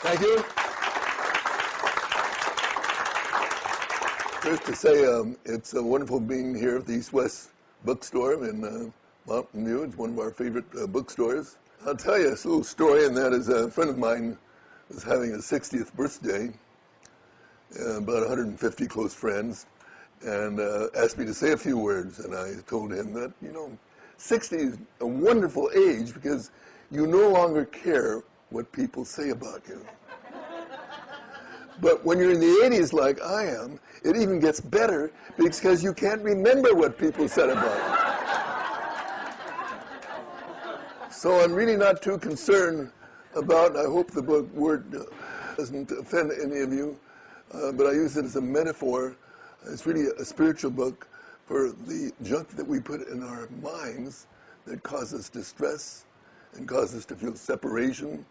Thank you. First to say, it's wonderful being here at the East West Bookstore in Mountain View. It's one of our favorite bookstores. I'll tell you a little story, and that is a friend of mine was having his 60th birthday, about 150 close friends, and asked me to say a few words. And I told him that, 60 is a wonderful age because you no longer care what people say about you. But when you're in the 80s like I am, it even gets better because you can't remember what people said about you. So I'm really not too concerned about, I hope the word doesn't offend any of you, but I use it as a metaphor. It's really a spiritual book for the junk that we put in our minds that causes distress and causes us to feel separation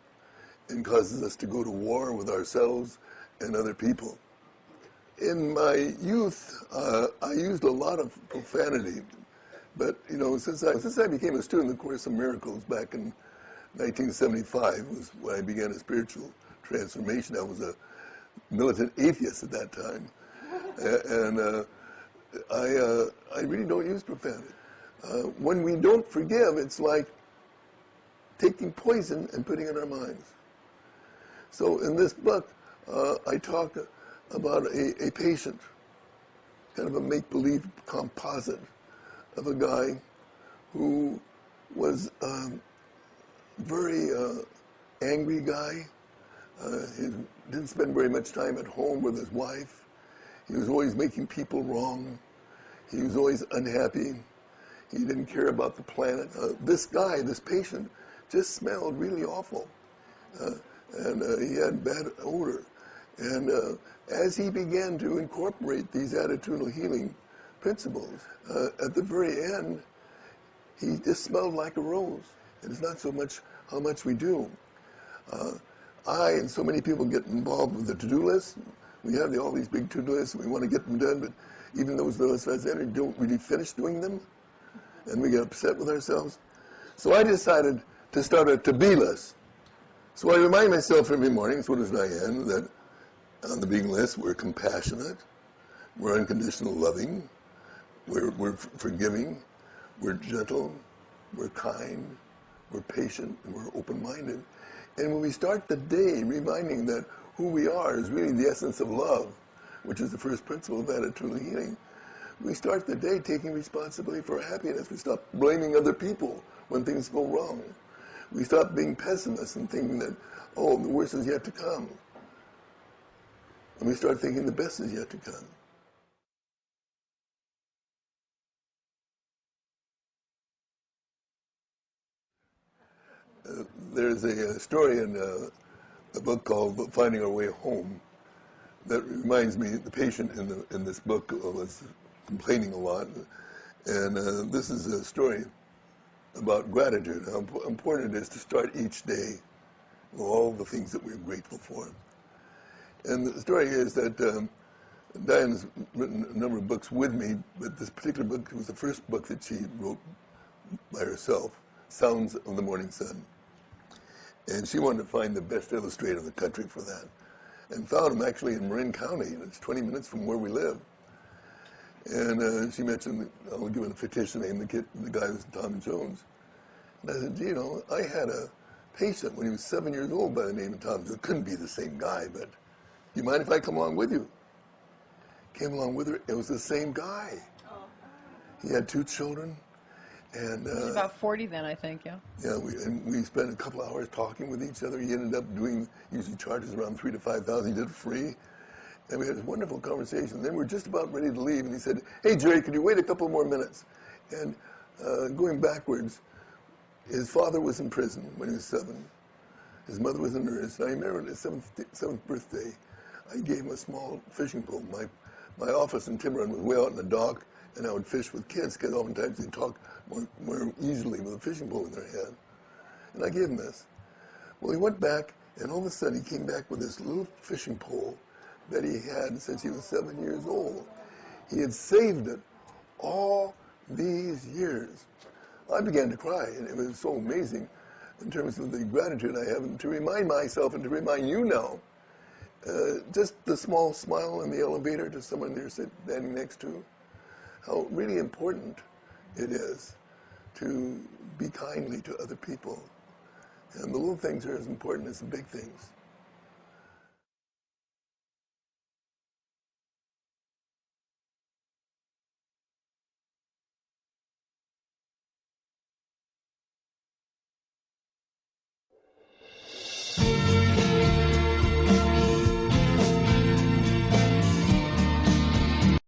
and causes us to go to war with ourselves and other people. In my youth, I used a lot of profanity, but since I became a student of the Course of Miracles back in 1975 was when I began a spiritual transformation. I was a militant atheist at that time, and I really don't use profanity. When we don't forgive, it's like taking poison and putting it in our minds. So in this book, I talk about a patient, kind of a make-believe composite of a guy who was a very angry guy. He didn't spend very much time at home with his wife. He was always making people wrong. He was always unhappy. He didn't care about the planet. This guy, this patient, just smelled really awful. And he had bad odor. And as he began to incorporate these attitudinal healing principles, at the very end, he just smelled like a rose. And it's not so much how much we do. I and so many people get involved with the to-do list. We have all these big to-do lists. We want to get them done, but even those of us that don't really finish doing them, and we get upset with ourselves. So I decided to start a to-be list. So I remind myself every morning, so does Diane, that on the big list we're compassionate, we're unconditional loving, we're forgiving, we're gentle, we're kind, we're patient, and we're open-minded. And when we start the day reminding that who we are is really the essence of love, which is the first principle of attitudinal healing, we start the day taking responsibility for our happiness. We stop blaming other people when things go wrong. We stop being pessimists and thinking that, oh, the worst is yet to come. And we start thinking the best is yet to come. There's a story in a book called Finding Our Way Home that reminds me, the patient in this book was complaining a lot. And this is a story about gratitude, how important it is to start each day with all the things that we're grateful for. And the story is that Diane's written a number of books with me, but this particular book was the first book that she wrote by herself, Sounds of the Morning Sun. And she wanted to find the best illustrator in the country for that, and found him actually in Marin County, and it's 20 minutes from where we live. And she mentioned, I'll give it a fictitious name, the guy was Tom Jones. And I said, I had a patient when he was 7 years old by the name of Tom Jones. It couldn't be the same guy, but do you mind if I come along with you? Came along with her, it was the same guy. Oh. He had 2 children. And he was about 40 then, I think, yeah. Yeah, we spent a couple hours talking with each other. He ended up usually charges around $3,000 to $5,000. He did it free. And we had this wonderful conversation. Then we were just about ready to leave, and he said, hey, Jerry, could you wait a couple more minutes? And going backwards, his father was in prison when he was 7. His mother was a nurse. And I remember on his seventh birthday, I gave him a small fishing pole. My office in Tiburon was way out in the dock, and I would fish with kids, because oftentimes they talk more easily with a fishing pole in their hand. And I gave him this. Well, he went back, and all of a sudden he came back with this little fishing pole that he had since he was 7 years old. He had saved it all these years. I began to cry, and it was so amazing. in terms of the gratitude I have, and to remind myself and to remind you now, just the small smile in the elevator to someone you're standing next to, how really important it is to be kindly to other people. And the little things are as important as the big things.